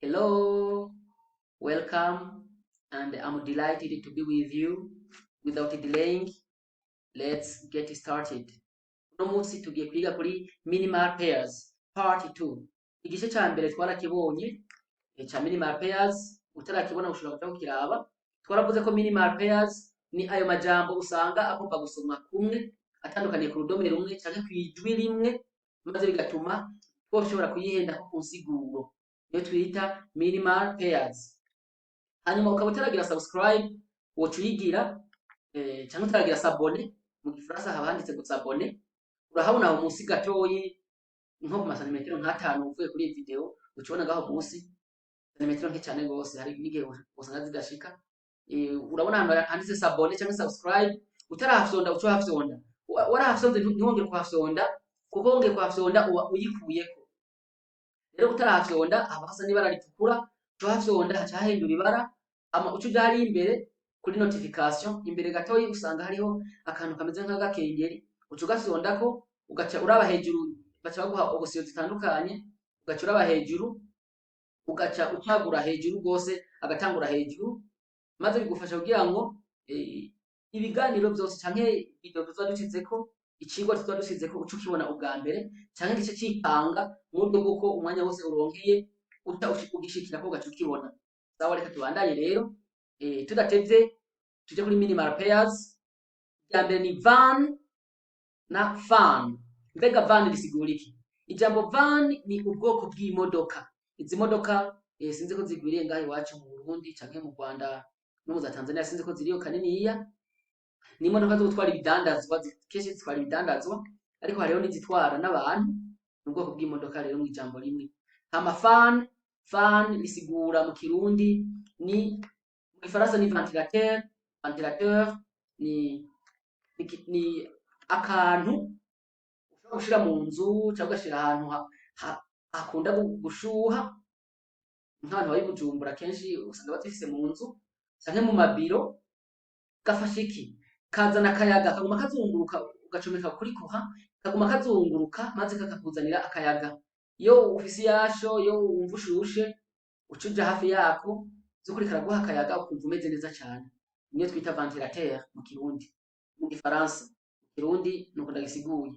Hello, welcome, and I'm delighted to be with you. Without delaying, let's get started. Uno munsi tugiye kwiga kuri minimal pairs part 2. Igice ca mbere twarakibonye ca minimal pairs, utarakibona ushobora kuja kukiraba. Twaravuze ko minimal pairs ni ayo majambo usanga agomba gusomwa kumwe atandukaniye ku rudome rumwe canke kw'ijwi rimwe, maze bigatuma twoshobora kuyihendako ku nsiguro. Iyo twita minimal pairs. Hanyuma ukaba utaragira subscribe woca uyigira canke utaragira s'abonner, mu gifaransa haba handitse ngo s'abonner, urahabona aho munsi gatoyi nko ku masantimetero nk'atanu uvuye kuri iyi video, uca ubona ngaho munsi santimetero nke cane gose, hari n'igihe usanga zidashika. Urabona ahantu handitse s'abonner canke subscribe, utarahafyonda uca uhafyonda. Warahafyonze ntiwongere kuhafyonda, kuko wongeye kuhafyonda uba uyikuyeko. Rero utarahafyonda haba hasa n'ibara ritukura, uca uhafyonda haca hahindura ibara, hama uca uja hariya imbere kuri notification, imbere gatoyi usanga hariho akantu kameze nk'agakengeri, uca ugafyondako ugaca uraba hejuru, baca baguha option zitandukanye, ugaca uraba hejuru, ugaca utagura hejuru gose, agatangura hejuru, maze bigufasha kugira ngo ibiganiro vyose canke video tuzoba dushizeko, icigwa tuzoba dushizeko uca ukibona ubwa mbere, canke gice cipanga mu buryo bw'uko umwanya wose uronkeye uca ugishikirako ugaca ukibona. Sawa, reka tubandanye rero, tudatevye tuje kuri minimal pairs. Irya mbere ni van na fan. Mbega van risigura iki? Ijambo van ni ubwoko bw'imodoka. Izi modoka sinzi ko zigwiriye ngaha iwacu mu Burundi canke mu Rwanda no mu za Tanzania, sinzi ko ziriyo kaniniya. Ni imodoka zo gutwara ibidandazwa, kenshi zitwara ibidandazwa, ariko hariho n'izitwara n'abantu. Ni ubwoko bw'imodoka rero mu ijambo rimwe. Hama fan risigura mu Kirundi ni, mu Gifaransa ni ventilateur. Ventilateur ni akantu ushobora gushira mu nzu canke ugashira ahantu hakunda gushuha, nk'ahantu bari Bujumbura kenshi usanga bazifise mu nzu canke mu mabiro. Gafasha iki? Kazana akayaga, kaguma kazunguruka, ugacomeka kuri courant, kaguma kazunguruka maze kakakuzanira akayaga. Iyo ufise iyasho, iyo wumva ushushe, uca uja hafi yako, vy'ukuri karaguha akayaga ukumva umeze neza cane. Niyo twita ventilateur mu Kirundi. Mu Gifaransa, mu Kirundi nuko ndagisiguye.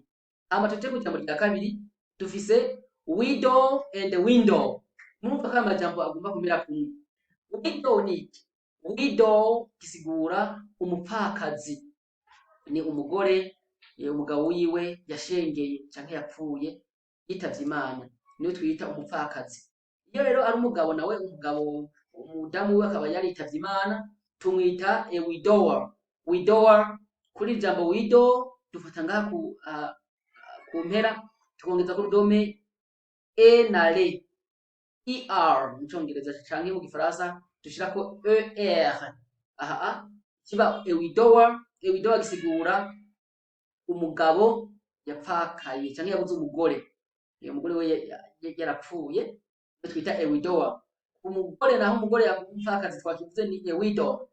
Hama tuje ku jambo rya kabiri, dufise widow and window. Murumva ko amajambo agomba kumera kumwe. Widow ni iki? Widow gisigura umupfakazi, ni umugore umugabo wiwe yashengeye canke yapfuye yitavye Imana, niyo twita umupfakazi. Iyo rero ari umugabo nawe, umudamu wiwe akaba yaritavye Imana, tumwita a widower. Widower, kuri ijambo widow dufata ngaha ku mpera tukongeza ku rudome e na r, er mu Congereza canke mu Gifaransa dushirako er. Kiba a widower. A widower gisigura umugabo yapfakaye canke yabuze umugore, umugore we yarapfuye, twita a widower. Umugore naho, umugore yapfakazi twakivuze ni a widow.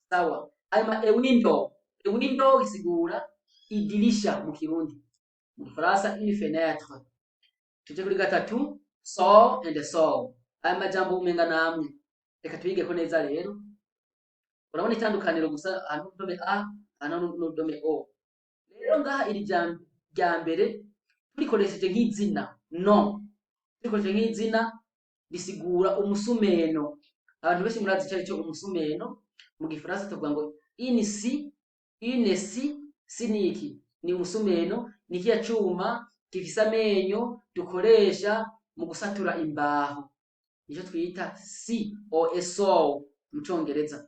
Sawa. Hanyuma a window. A window gisigura idirisha mu Kirundi, mu Gifaransa une fenêtre. Tuje kuri gatatu, saw and saw. Aya majambo umenga namwe, reka tubigeko neza rero. Urabona itandukaniro gusa, hano n'udome a, hano n'udome o. Rero ngaha iri jambo rya mbere turikoresheje nk'izina no, turikoresheje nk'izina risigura umusumeno. Abantu benshi murazi icyo aricyo umusumeno. Mu Gifaransa tuvuga ngo une scie ni iki? Ni umusumeno, ni kiya cuma gifise amenyo dukoresha mu gusatura imbaho, nico twita scie or a saw mu Congereza.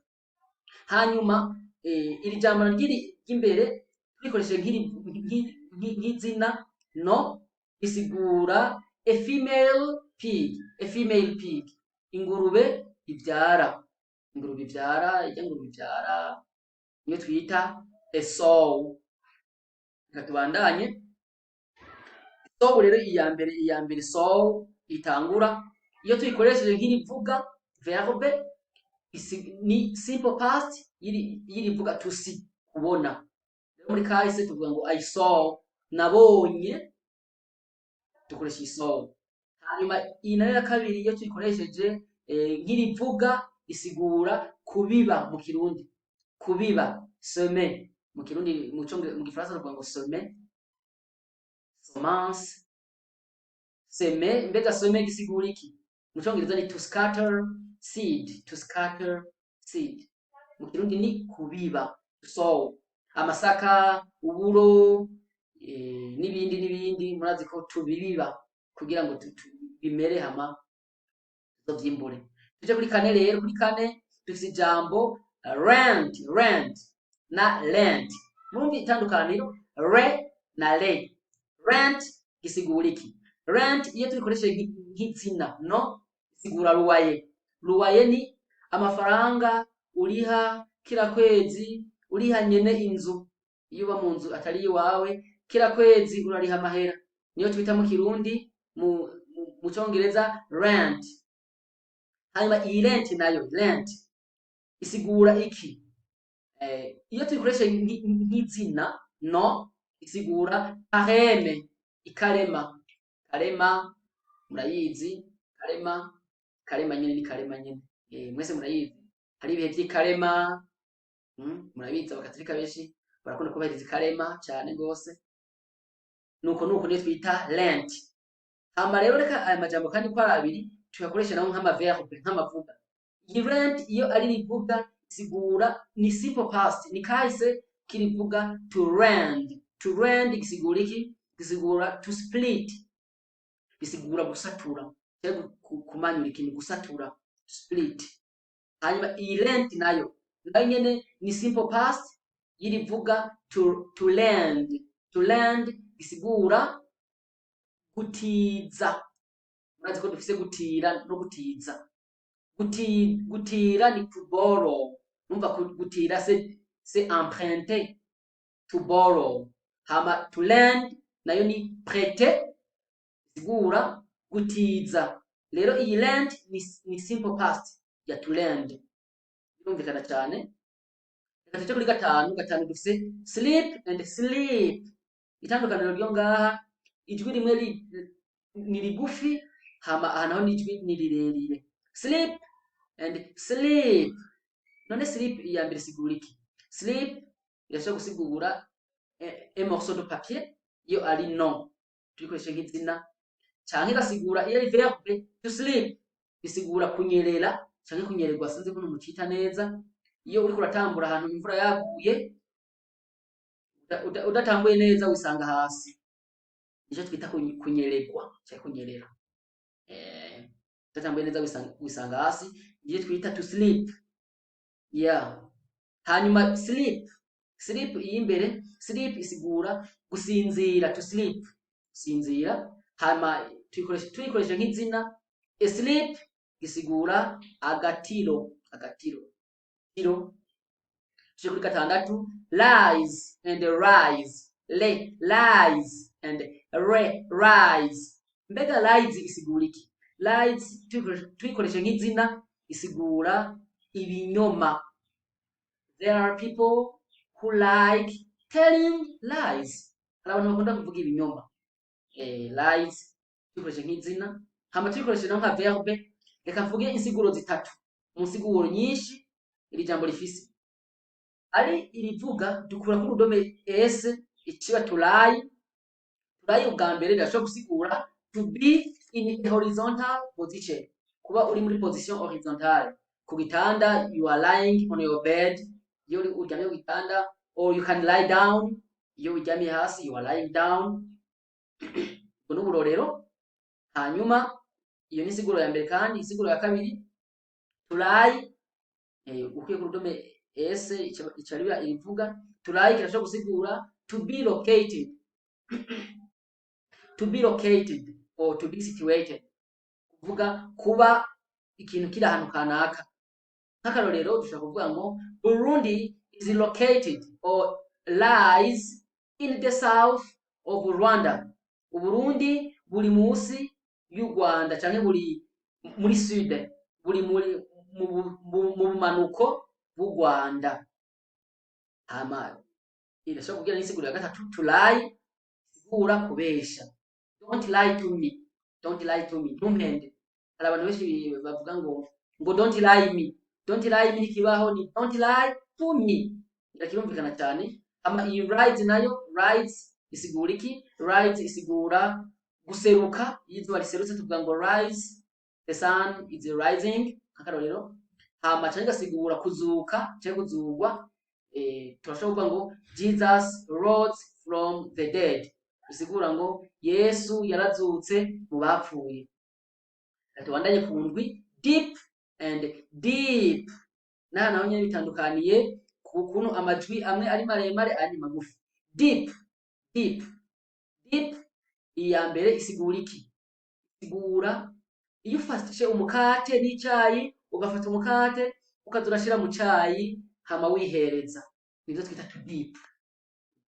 Hanyuma iri jambo ry'imbere turikoresheje nk'izina no, risigura a female pig. A female pig, ingurube ivyara. Ingurube ivyara, irya ngurube ivyara niyo twita a sow. Reka tubandanye. Sow rero iya mbere sow itangura, iyo tuyikoresheje nk'irivuga verbe, ni simple past y'irivuga to see, kubona. Rero muri kahise tuvuga ngo I saw, nabonye, dukoresha i saw. Hanyuma iyi nayo ya kabiri iyo tuyikoresheje nk'irivuga isigura kubiba mu kirundi, kubiba semer mu kirundi, mu gifaransa bavuga ngo semer, semence, semer. Mbega semer gisigura iki? Mu cyongereza ni to scatter seed, to scatter seed. Mu kirundi ni kubiba, so amasaka, uburo, n'ibindi murazi ko tubibiba kugira ngo bimere hama tuzovyimbure. Tuje kuri kane rero, kuri kane dufise ijambo rent, rent na rent. Murumva itandukaniro re na re. Rent gisigura iki? Rent iyo tubikoresheje nk'izina no isigura ruwaye. Ruwaye ni amafaranga uriha kila kwezi, uriha nyene inzu. Iyo uba mu nzu atari iwawe, kila kwezi urariha amahera. Niyo twita mu kirundi, mu cyongereza rent. Hanyuma iyi rent nayo, rent isigura iki? Iyo tubikoresheje nk'izina no isigura kareme, ikarema. Karema murayizi, karema nyene ni karema nyene. Mwese murayizi. Hari ibihe vy'ikarema, murabizi abakatirika benshi barakunda kubahiriza ikarema cyane gose. Nuko niyo twita rent. Hama rero reka aya majambo kandi ko ari abiri tuyakoresha naho nk'amaverbe, nk'amavuga. Iyi rent iyo ari rivuga isigura ni simple past, ni kahise kirivuga to rend. To rend gisigura iki? Gisigura to split, gisigura gusatura cyangwa kumanyura ikintu, gusatura, to split. Hanyuma iyi rent nayo nyene ni simple past yirivuga to lend. To lend gisigura gutiza. Murazi ko dufise gutira no gutiza. Gutira ni to borrow. Numva gutira c'est emprunter, to borrow. Hama to lend nayo ni prêter, gisigura gutiza. Rero iyi lend ni simple past ya to lend. Birumvikana cyane. Reka tuje kuri gatanu dufise sleep and sleep. Itandukaniro ryo ngaha, ijwi rimwe ni rigufi, hama ahantu n'ijwi ni rirerire. Sleep and sleep. None sleep iya mbere sigura iki? Sleep irashobora gusigura un morceau de papier iyo ari non, tuyikoreshe nk'izina, canke igasigura iyo ari verbe to sleep isigura kunyerera canke kunyererwa, sinzi ko mucita neza. Iyo uriko uratambura ahantu imvura yaguye udatambuye neza wisanga hasi, nico twita kunyererwa cyangwa kunyerera. Udatambuye neza wisanga hasi, nico twita to sleep. Yeah. Hanyuma sleep iyi imbere, sleep isigura gusinzira, to sleep, gusinzira. Hanyuma tuyikoresha nk'izina, sleep gisigura agatiro. Tiro. Tuje kuri gatandatu, lies and rise. Lies and rise. Mbega lies isigura iki? Lies tuyikoresha nk'izina isigura ibinyoma. There are people who like telling lies. Hari abantu bakunda kuvuga ibinyoma. Lies tuyikoresha nk'izina. Hama tuyikoresha naho nka verbe. Reka mvuge insiguro zitatu mu nsiguro nyinshi iri jambo rifise. Ari irivuga dukura ku rudome s iciba to lie. Lie ubwa mbere birashobora gusigura to be in a horizontal position, kuba uri muri position horizontale. Ku gitanda, you are lying on your bed, iyo uryamye ku gitanda, or you can lie down, iyo uryamye hasi, you are lying down. Ubwo n'uburorero. Hanyuma iyo ni siguro ya mbere. Kandi isiguro ya kabiri, to lie ukuye ku rudome s icariba irivuga to lie kirashobora gusigura to be located, to be located or to be situated, kuvuga kuba ikintu kiri ahantu kanaka. Nk'akarorero dushobora kuvuga ngo Burundi is located or lies in the south of Rwanda. Uburundi buri musi y'u Rwanda canke buri muri sud, buri mu bumanuko bw'u Rwanda. Hama irashobora kugira n'isiguro ya gatatu, to lie isigura kubesha. Don't lie to me, don't lie to me, ntumpende. Hari abantu benshi bavuga ngo ngo don't lie me. Don't lie me nikibaho ni don't lie to me. Kirumvikana cyane. Ama iyi rise nayo, rise isigura iki? Rise isigura guseruka. Izuba riserutse tuvuga ngo rise, the sun is rising akarorero. Hama cyangwa gasigura kuzuka cyangwa kuzugwa. Turashobora kuvuga ngo Jesus rose from the dead. Bisigura ngo Yesu yarazutse mu bapfuye. Tubandanye ku ndwi deep and deep. Naho nyine bitandukaniye ku kuntu amajwi amwe ari maremare ari magufi. Deep, deep, deep. Iya mbere isigura iki? Isigura iyo ufashe umukate n'icyayi, ugafata umukate ukazurashira mu cyayi hama wihereza, nivyo twita to deep.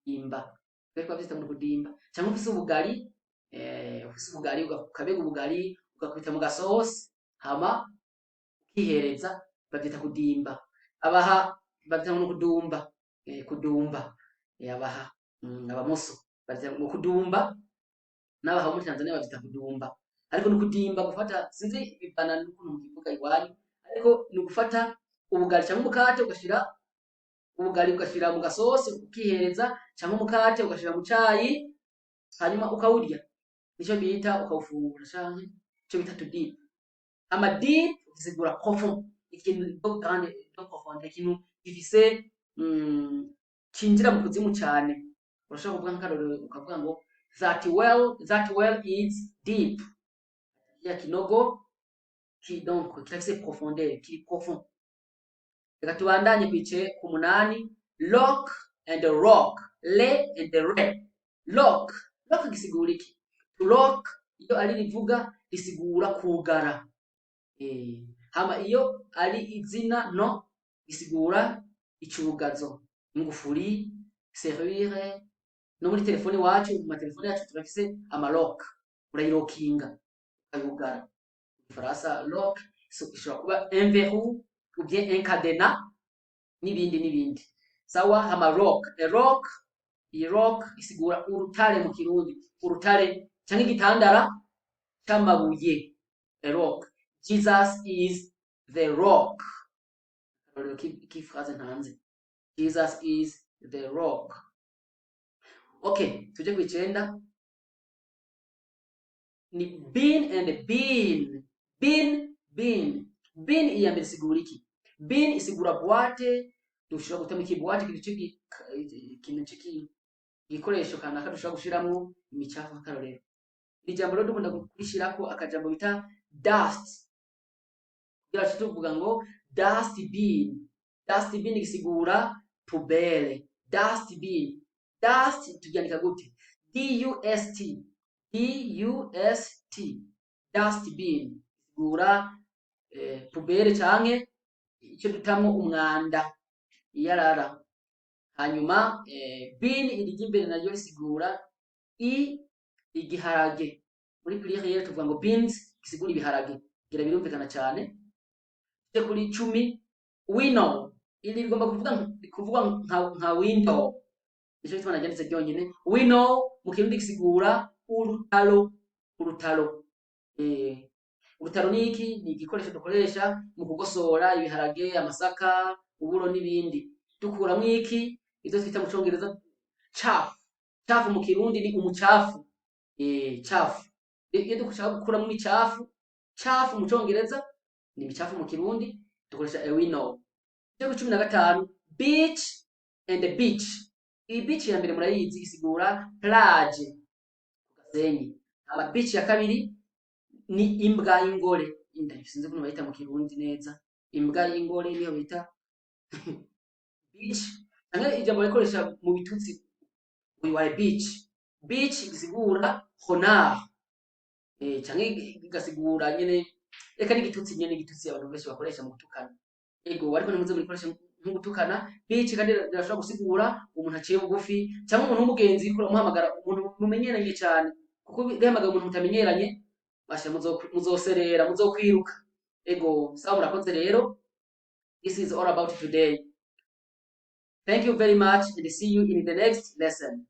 Imba kwa vyita mu kudimba. Cyangwa ufise ubugari, ukabega ubugari ugakubita mu gasosi hama ukihereza, bavyita kudimba. Abaha bavyita mu kudumba, kudumba. Abaha abamoso bavyita mu kudumba, n'abaha muri Tanzania bavyita kudumba. Ariko ni kudimba gufata, sinzi bipana n'ukuntu mukivuga iwanyu, ariko ni gufata ubugari cyangwa umukate ugashira ubugari ugashira mu gasosi ukihereza, cyangwa umukate ugashira mu cyayi hanyuma ukawurya. Nico bita ukawufungura canke ico bita to deep. Ama deep bisigura profond, ikintu grande, profond, ikintu gifise cinjira mu kuzimu cyane. Urashobora kuvuga nk'akarorero ukavuga ngo that well is deep. Ya kinogo donc kirafise profondeur, kiri profond. Reka tubandanye kwice ku munani lock and rock, le and re. Lock gisigura iki? To lock iyo ari rivuga risigura kugara. Hama iyo ari izina no isigura icugazo, ingufuri, serrure. No muri telefone wacu, mu telefone yacu turafise ama lock, urayirokinga ukayugara. Farasa lock ishobora kuba un verrou ou bien un cadenas n'ibindi. Sawa. Hama rock, a rock, iyi rock isigura urutare mu Kirundi, urutare cyangwa igitandara cy'amabuye. A rock. Jesus is the rock. Ki phrase ntanze. Jesus is the rock. Okay, tuje kwicenda ni bin and bin. Bin iya mbere isigura iki? Bin isigura boîte, dushobora gutema iki boîte kintu ciki gikoresho kanaka dushobora gushiramwo imicafu akarorero. Ni jambo rero dukunda kurishirako akajambo bita dust. Kugira ngo tuvuga ngo dust bin. Dust bin isigura pubele. Dust bin. Dust tubyandika gute? D-U-S-T. D-U-S-T. Dust bin isigura pubere canke icyo dutamwo umwanda, iyarara. Hanyuma bin irigi imbere naryo risigura igiharage. Muri pluriel tuvuga ngo beans isigura ibiharage. Gira birumvikana cyane. Kuri 10 window, ili bigomba kuvuga nka window. Icyo bituma nagendetse byonyine. Window mu Kirundi gisigura urutaro. Urutaro ni iki? Ni igikoresho dukoresha mu kugosora ibiharage, amasaka, uburo n'ibindi. Dukuramwo iki? Ivyo twita mu Congereza chafu. Chafu mu Kirundi ni umucafu. Chafu. Iyo dushaka gukuramwo imicafu, chafu mu Congereza ni imicafu, mu Kirundi dukoresha a window. Cyo 15 beach and beach. Iyi beach ya mbere murayizi isigura plage ku Gasenyi. Ama beach ya kabiri ni imbwa y'ingore. Sinzi ukuntu bayita mu Kirundi neza. Imbwa y'ingore niyo bita beach. Cyangwa ijambo rikoresha mu bitutsi wa beach. Beach isigura honor. Cyangwa igasigura nyene eka n'igitutsi nyene, igitutsi abantu benshi bakoresha mu gutukana. Ego ariko nimuze muri koresha mu gutukana. Beach kandi birashobora gusigura umuntu aciye bugufi cyangwa umuntu w'umugenzi uriko muhamagara umuntu mumenyeranye cyane. Kuko bihamagara umuntu mutamenyeranye basha muzoserera, muzokwiruka. Ego sawa, murakoze rero. This is all about today. Thank you very much and see you in the next lesson.